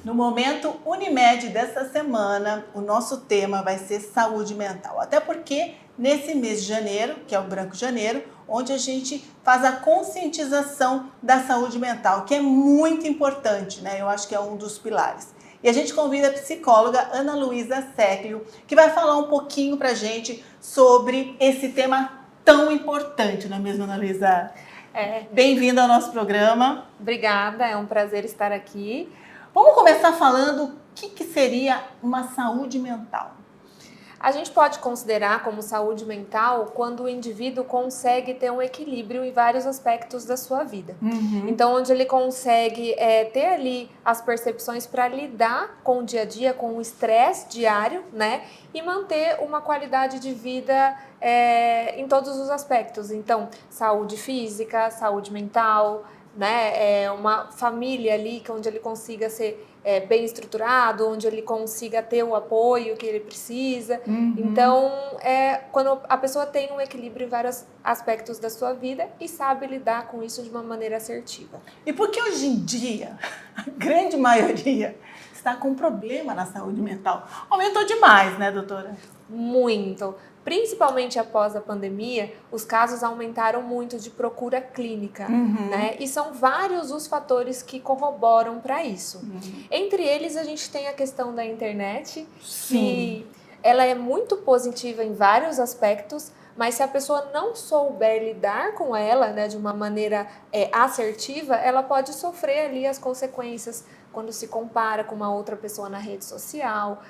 No momento Unimed dessa semana, o nosso tema vai ser saúde mental. Até porque nesse mês de janeiro, que é o Branco Janeiro, onde a gente faz a conscientização da saúde mental, que é muito importante, né? Eu acho que é um dos pilares. E a gente convida a psicóloga Ana Luísa Seclio, que vai falar um pouquinho pra gente sobre esse tema tão importante, não é mesmo, Ana Luísa? Bem-vinda ao nosso programa. Obrigada, é um prazer estar aqui. Vamos começar falando o que seria uma saúde mental. A gente pode considerar como saúde mental quando o indivíduo consegue ter um equilíbrio em vários aspectos da sua vida. Então, onde ele consegue ter ali as percepções para lidar com o dia a dia, com o estresse diário, né? E manter uma qualidade de vida em todos os aspectos. Então, saúde física, saúde mental, né? Uma família ali onde ele consiga ser bem estruturado, onde ele consiga ter o apoio que ele precisa. Então, quando a pessoa tem um equilíbrio em vários aspectos da sua vida e sabe lidar com isso de uma maneira assertiva. E por que hoje em dia, a grande maioria está com problema na saúde mental? Aumentou demais, né, doutora? Muito. Principalmente após a pandemia, os casos aumentaram muito de procura clínica, né? E são vários os fatores que corroboram para isso. Entre eles, a gente tem a questão da internet, que ela é muito positiva em vários aspectos, mas se a pessoa não souber lidar com ela, né, de uma maneira assertiva, ela pode sofrer ali as consequências quando se compara com uma outra pessoa na rede social,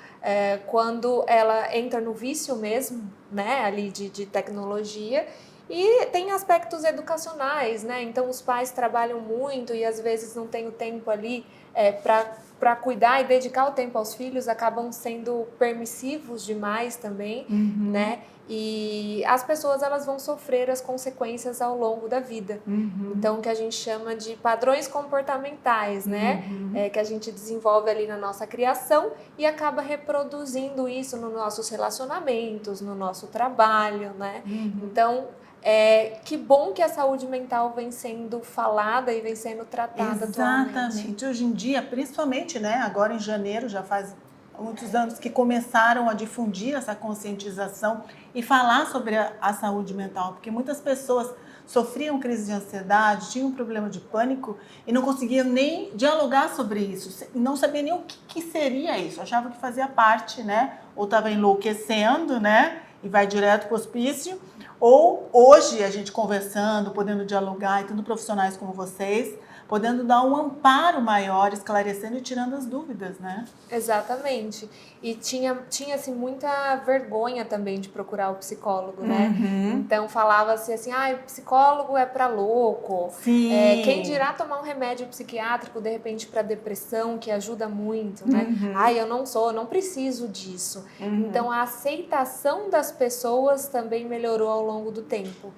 quando ela entra no vício mesmo, né, ali de tecnologia. E tem aspectos educacionais, né? Então os pais trabalham muito e às vezes não tem o tempo ali para cuidar e dedicar o tempo aos filhos, acabam sendo permissivos demais também, né? E as pessoas elas vão sofrer as consequências ao longo da vida. Então, o que a gente chama de padrões comportamentais, né? Que a gente desenvolve ali na nossa criação e acaba reproduzindo isso nos nossos relacionamentos, no nosso trabalho, né? Então, que bom que a saúde mental vem sendo falada e vem sendo tratada atualmente. Exatamente. Hoje em dia, principalmente, né, agora em janeiro, já faz muitos anos que começaram a difundir essa conscientização e falar sobre a saúde mental, porque muitas pessoas sofriam crise de ansiedade, tinham um problema de pânico e não conseguiam nem dialogar sobre isso, não sabiam nem o que seria isso, achavam que fazia parte, né, ou estava enlouquecendo, né, e vai direto para o hospício, ou hoje a gente conversando, podendo dialogar e tendo profissionais como vocês, podendo dar um amparo maior, esclarecendo e tirando as dúvidas, né? Exatamente. E tinha-se muita vergonha também de procurar o psicólogo, né? Então falava-se assim, psicólogo é para louco. Sim. Quem dirá tomar um remédio psiquiátrico, de repente, para depressão, que ajuda muito, né? Eu não preciso disso. Então a aceitação das pessoas também melhorou ao longo do tempo.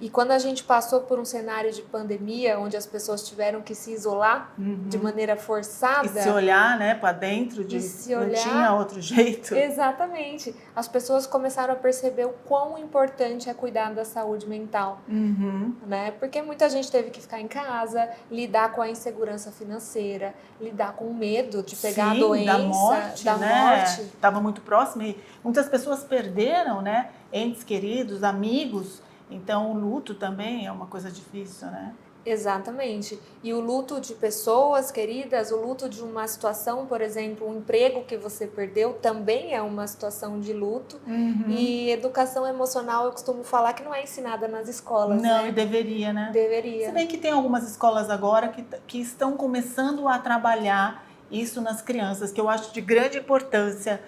E quando a gente passou por um cenário de pandemia, onde as pessoas tiveram que se isolar de maneira forçada... E se olhar, né, para dentro, não tinha outro jeito. Exatamente. As pessoas começaram a perceber o quão importante é cuidar da saúde mental. Né? Porque muita gente teve que ficar em casa, lidar com a insegurança financeira, lidar com o medo de pegar a doença, da morte. Estava muito próximo e muitas pessoas perderam, né, entes queridos, amigos. Então, o luto também é uma coisa difícil, né? Exatamente. E o luto de pessoas queridas, o luto de uma situação, por exemplo, um emprego que você perdeu, também é uma situação de luto. E educação emocional, eu costumo falar que não é ensinada nas escolas, Não, né? e deveria, né? Deveria. Se bem que tem algumas escolas agora que estão começando a trabalhar isso nas crianças, que eu acho de grande importância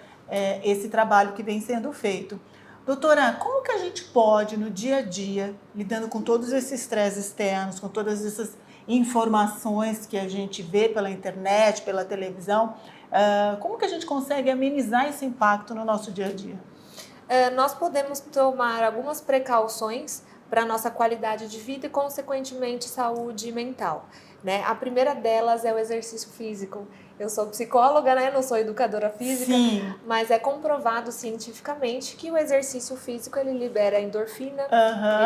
esse trabalho que vem sendo feito. Doutora, como que a gente pode, no dia a dia, lidando com todos esses estresses externos, com todas essas informações que a gente vê pela internet, pela televisão, como que a gente consegue amenizar esse impacto no nosso dia a dia? Nós podemos tomar algumas precauções para a nossa qualidade de vida e, consequentemente, saúde mental. Né? A primeira delas é o exercício físico. Eu sou psicóloga, né? Não sou educadora física, mas é comprovado cientificamente que o exercício físico ele libera endorfina,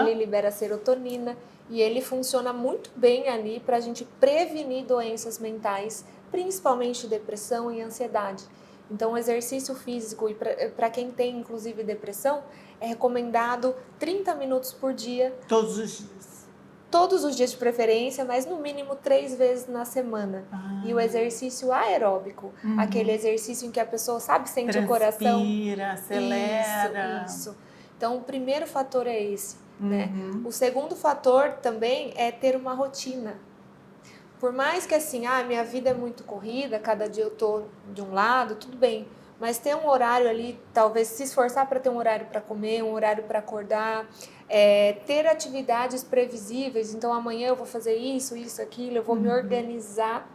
ele libera serotonina e ele funciona muito bem ali para a gente prevenir doenças mentais principalmente depressão e ansiedade. Então, o exercício físico, e para quem tem, inclusive, depressão, é recomendado 30 minutos por dia. Todos os dias? Todos os dias de preferência, mas no mínimo 3 vezes na semana. E o exercício aeróbico, aquele exercício em que a pessoa, sabe, sente o coração. Transpira, acelera. Isso. Então, o primeiro fator é esse, né? O segundo fator também é ter uma rotina. Por mais que assim, minha vida é muito corrida, cada dia eu tô de um lado, tudo bem. Mas ter um horário ali, talvez se esforçar para ter um horário para comer, um horário para acordar, ter atividades previsíveis. Então amanhã eu vou fazer isso, aquilo, eu vou me organizar.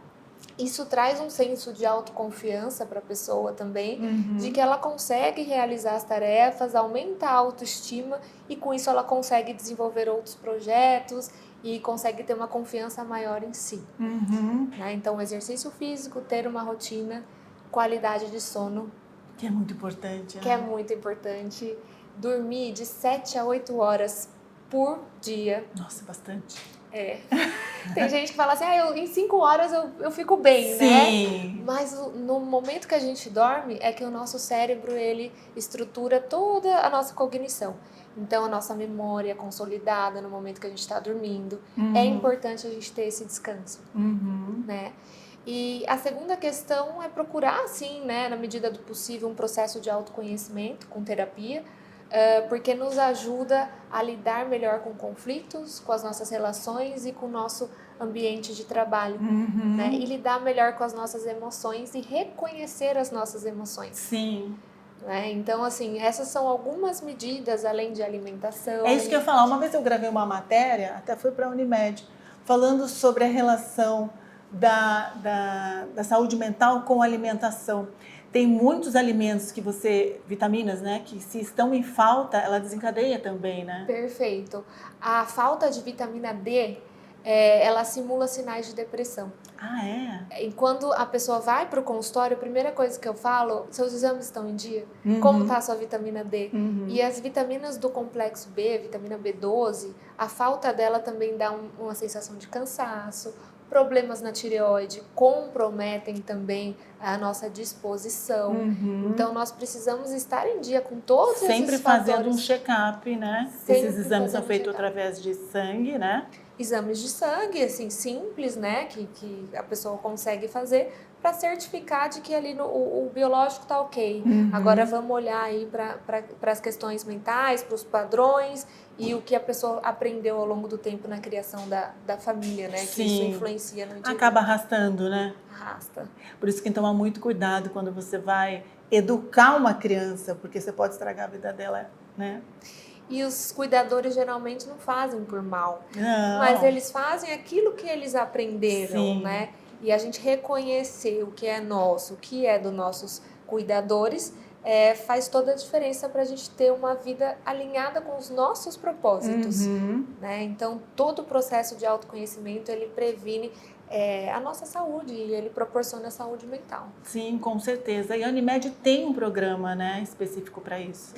Isso traz um senso de autoconfiança para a pessoa também, de que ela consegue realizar as tarefas, aumenta a autoestima e com isso ela consegue desenvolver outros projetos e consegue ter uma confiança maior em si. Né? Então, exercício físico, ter uma rotina, qualidade de sono. Que é muito importante. Que é muito importante. Dormir de 7 a 8 horas por dia. Nossa, bastante. Tem gente que fala assim, em 5 horas eu fico bem, Sim. né? Mas no momento que a gente dorme, é que o nosso cérebro, ele estrutura toda a nossa cognição. Então, a nossa memória é consolidada no momento que a gente está dormindo. É importante a gente ter esse descanso, né? E a segunda questão é procurar, sim, né, na medida do possível, um processo de autoconhecimento com terapia, porque nos ajuda a lidar melhor com conflitos, com as nossas relações e com o nosso ambiente de trabalho, né? E lidar melhor com as nossas emoções e reconhecer as nossas emoções. Sim. Né? Então, assim, essas são algumas medidas, além de alimentação. É isso que eu ia falar. Uma vez eu gravei uma matéria, até foi para a Unimed, falando sobre a relação da saúde mental com a alimentação. Tem muitos alimentos que vitaminas, né, que se estão em falta, ela desencadeia também, né? Perfeito. A falta de vitamina D, ela simula sinais de depressão. Ah, é? E quando a pessoa vai para o consultório, a primeira coisa que eu falo, seus exames estão em dia? Como está a sua vitamina D? E as vitaminas do complexo B, vitamina B12, a falta dela também dá uma sensação de cansaço. Problemas na tireoide comprometem também a nossa disposição. Então, nós precisamos estar em dia com todos esses fatores. Sempre fazendo um check-up, né? Esses exames são feitos através de sangue, né? Exames de sangue, assim, simples, né? Que a pessoa consegue fazer para certificar de que ali o biológico está ok. Agora vamos olhar aí para as questões mentais, para os padrões e o que a pessoa aprendeu ao longo do tempo na criação da família, né? Sim. Que isso influencia no indivíduo. Acaba arrastando, né? Arrasta. Por isso que tem que tomar muito cuidado quando você vai educar uma criança, porque você pode estragar a vida dela, né? E os cuidadores geralmente não fazem por mal, Não. mas eles fazem aquilo que eles aprenderam, Sim. né? E a gente reconhecer o que é nosso, o que é dos nossos cuidadores, faz toda a diferença para a gente ter uma vida alinhada com os nossos propósitos, né? Então, todo o processo de autoconhecimento, ele previne a nossa saúde e ele proporciona saúde mental. Sim, com certeza. E a Unimed tem um programa, né, específico para isso.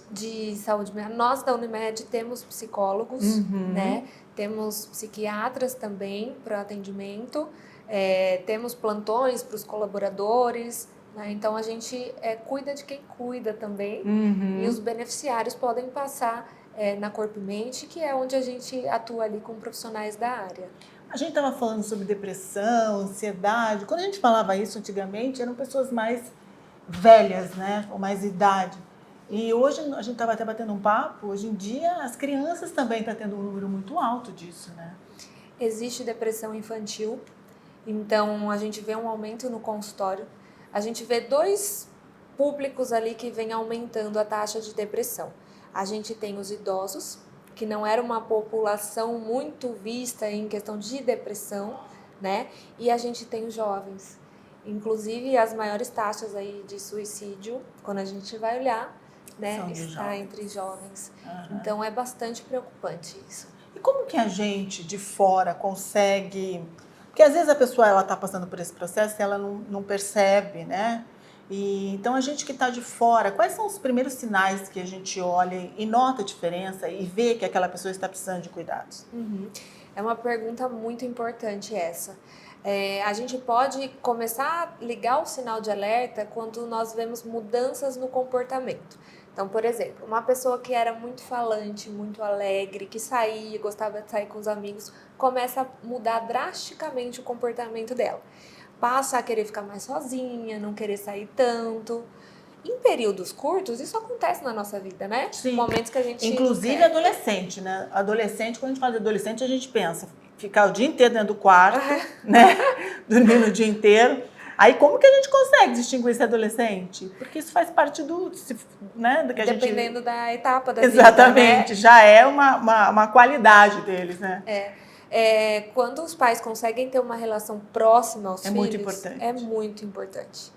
De saúde mental. Nós da Unimed temos psicólogos, né? Temos psiquiatras também para atendimento, temos plantões para os colaboradores, né? Então a gente cuida de quem cuida também e os beneficiários podem passar na Corpo e Mente, que é onde a gente atua ali com profissionais da área. A gente estava falando sobre depressão, ansiedade. Quando a gente falava isso antigamente, eram pessoas mais velhas, né, com mais idade. E hoje, a gente estava até batendo um papo, hoje em dia as crianças também estão tendo um número muito alto disso, né? Existe depressão infantil, então a gente vê um aumento no consultório. A gente vê 2 públicos ali que vem aumentando a taxa de depressão. A gente tem os idosos, que não era uma população muito vista em questão de depressão, né? E a gente tem os jovens. Inclusive, as maiores taxas aí de suicídio, quando a gente vai olhar, né, está entre jovens. Então, é bastante preocupante isso. E como que a gente de fora consegue... Porque às vezes a pessoa está passando por esse processo e ela não percebe, né? Então, a gente que está de fora, quais são os primeiros sinais que a gente olha e nota a diferença e vê que aquela pessoa está precisando de cuidados? É uma pergunta muito importante essa. A gente pode começar a ligar o sinal de alerta quando nós vemos mudanças no comportamento. Então, por exemplo, uma pessoa que era muito falante, muito alegre, que saía, gostava de sair com os amigos, começa a mudar drasticamente o comportamento dela. Passa a querer ficar mais sozinha, não querer sair tanto. Em períodos curtos, isso acontece na nossa vida, né? Sim. Momentos que a gente... Inclusive adolescente, né? Adolescente, quando a gente fala de adolescente, a gente pensa ficar o dia inteiro dentro do quarto, né? Dormindo o dia inteiro. Aí como que a gente consegue distinguir esse adolescente? Porque isso faz parte do, né, do que a Dependendo da etapa da Exatamente, vida, né? já é uma qualidade deles, né? Quando os pais conseguem ter uma relação próxima aos filhos, muito importante. É muito importante.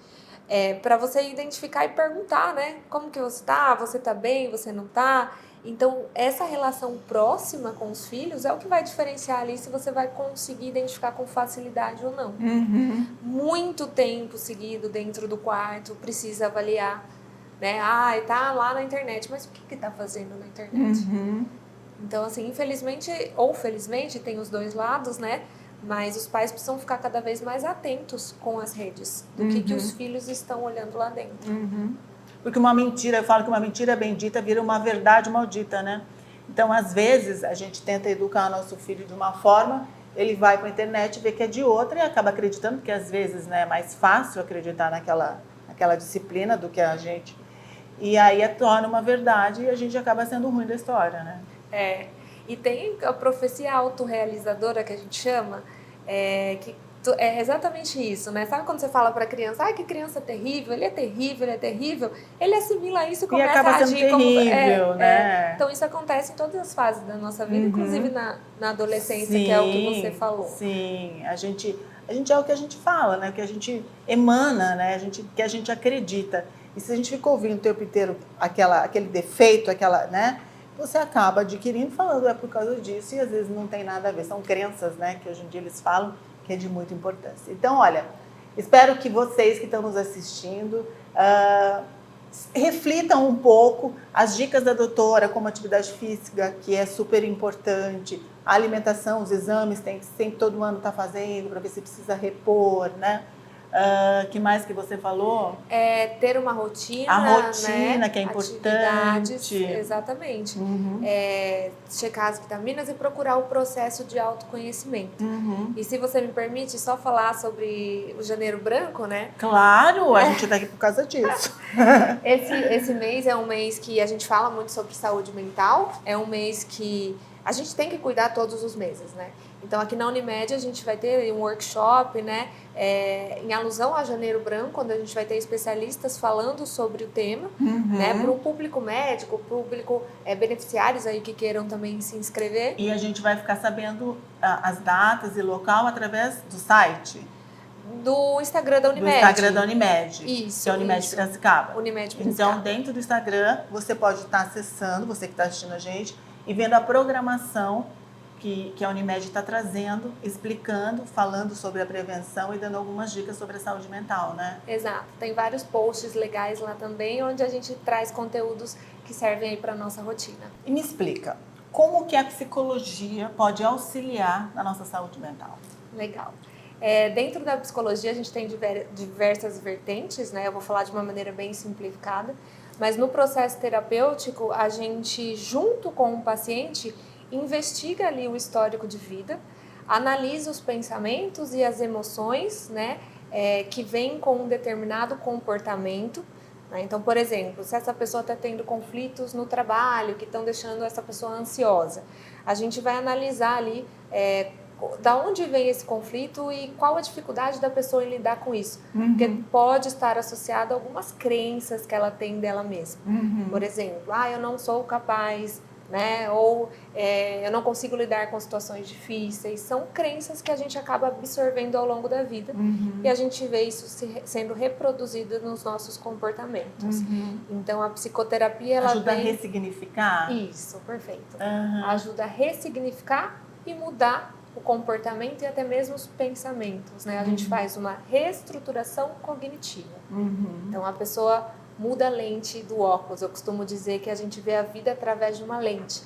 Para você identificar e perguntar, né? Como que você tá? Você tá bem? Você não tá? Então, essa relação próxima com os filhos é o que vai diferenciar ali se você vai conseguir identificar com facilidade ou não. Uhum. Muito tempo seguido dentro do quarto, precisa avaliar, né? Tá lá na internet, mas o que tá fazendo na internet? Uhum. Então, assim, infelizmente ou felizmente, tem os dois lados, né? Mas os pais precisam ficar cada vez mais atentos com as redes, do que os filhos estão olhando lá dentro. Uhum. Porque uma mentira, eu falo que uma mentira bendita vira uma verdade maldita, né? Então, às vezes, a gente tenta educar nosso filho de uma forma, ele vai para a internet, vê que é de outra e acaba acreditando, porque às vezes, né, é mais fácil acreditar naquela disciplina do que a gente. E aí torna uma verdade e a gente acaba sendo ruim da história, né? E tem a profecia autorrealizadora que a gente chama, que é exatamente isso, né? Sabe quando você fala para a criança, que criança terrível, ele é terrível, ele assimila isso e começa acaba a sendo agir terrível, né? Então isso acontece em todas as fases da nossa vida, inclusive na adolescência, sim, que é o que você falou. Sim, a gente é o que a gente fala, né? O que a gente emana, né? Que a gente acredita. E se a gente fica ouvindo o tempo inteiro aquele defeito, né? Você acaba adquirindo, falando por causa disso, e às vezes não tem nada a ver. São crenças, né, que hoje em dia eles falam, que é de muita importância. Então, olha, espero que vocês que estão nos assistindo reflitam um pouco as dicas da doutora, como atividade física, que é super importante, a alimentação, os exames, tem que sempre todo ano estar fazendo, para ver se precisa repor, né? Que mais que você falou? Ter uma rotina. A rotina, né? Que é importante. Exatamente. Uhum. Checar as vitaminas e procurar o processo de autoconhecimento. Uhum. E se você me permite só falar sobre o Janeiro Branco, né? Claro, a gente está aqui por causa disso. Esse mês é um mês que a gente fala muito sobre saúde mental, é um mês que a gente tem que cuidar todos os meses, né? Então, aqui na Unimed, a gente vai ter um workshop, né, em alusão a Janeiro Branco, onde a gente vai ter especialistas falando sobre o tema, né, para o público médico, público beneficiários aí que queiram também se inscrever. E a gente vai ficar sabendo as datas e local através do site? Do Instagram da Unimed. Do Instagram da Unimed. Isso. Que é Unimed Piracicaba. Unimed Piracicaba. Então, dentro do Instagram, você pode estar acessando, você que está assistindo a gente, e vendo a programação que a Unimed está trazendo, explicando, falando sobre a prevenção e dando algumas dicas sobre a saúde mental, né? Exato. Tem vários posts legais lá também, onde a gente traz conteúdos que servem aí para a nossa rotina. E me explica, como que a psicologia pode auxiliar na nossa saúde mental? Legal. Dentro da psicologia, a gente tem diversas vertentes, né? Eu vou falar de uma maneira bem simplificada, mas no processo terapêutico, a gente, junto com o paciente, investiga ali o histórico de vida, analisa os pensamentos e as emoções, né, que vêm com um determinado comportamento. Né? Então, por exemplo, se essa pessoa está tendo conflitos no trabalho que estão deixando essa pessoa ansiosa, a gente vai analisar ali da onde vem esse conflito e qual a dificuldade da pessoa em lidar com isso. Porque pode estar associado a algumas crenças que ela tem dela mesma. Por exemplo, eu não sou capaz, né? Ou eu não consigo lidar com situações difíceis. São crenças que a gente acaba absorvendo ao longo da vida e a gente vê isso sendo reproduzido nos nossos comportamentos. Então, a psicoterapia ela ajuda a ressignificar? Isso, perfeito. Ajuda a ressignificar e mudar o comportamento e até mesmo os pensamentos, né? A gente faz uma reestruturação cognitiva. Então, a pessoa muda a lente do óculos. Eu costumo dizer que a gente vê a vida através de uma lente.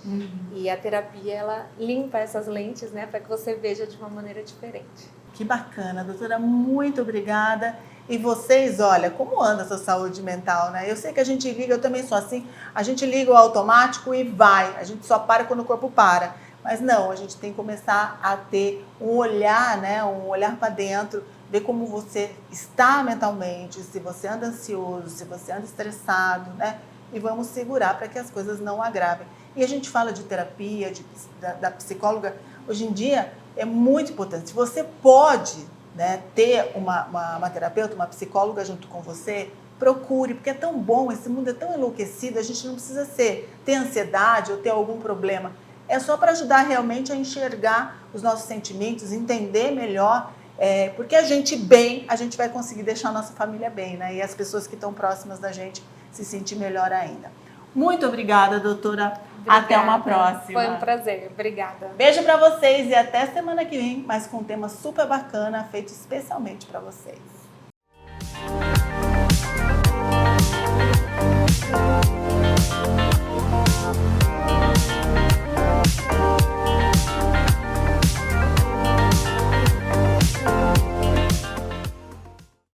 E a terapia, ela limpa essas lentes, né? Para que você veja de uma maneira diferente. Que bacana, doutora, muito obrigada. E vocês, olha, como anda a sua saúde mental, né? Eu sei que a gente liga, eu também sou assim, a gente liga o automático e vai, a gente só para quando o corpo para. Mas não, a gente tem que começar a ter um olhar, né? Um olhar para dentro, ver como você está mentalmente, se você anda ansioso, se você anda estressado, né? E vamos segurar para que as coisas não agravem. E a gente fala de terapia, da psicóloga, hoje em dia é muito importante. Se você pode, né, ter uma terapeuta, uma psicóloga junto com você, procure, porque é tão bom, esse mundo é tão enlouquecido, a gente não precisa ter ansiedade ou ter algum problema. É só para ajudar realmente a enxergar os nossos sentimentos, entender melhor, porque a gente bem, a gente vai conseguir deixar a nossa família bem, né? E as pessoas que estão próximas da gente se sentir melhor ainda. Muito obrigada, doutora. Obrigada. Até uma próxima. Foi um prazer. Obrigada. Beijo para vocês e até semana que vem, mas com um tema super bacana, feito especialmente para vocês.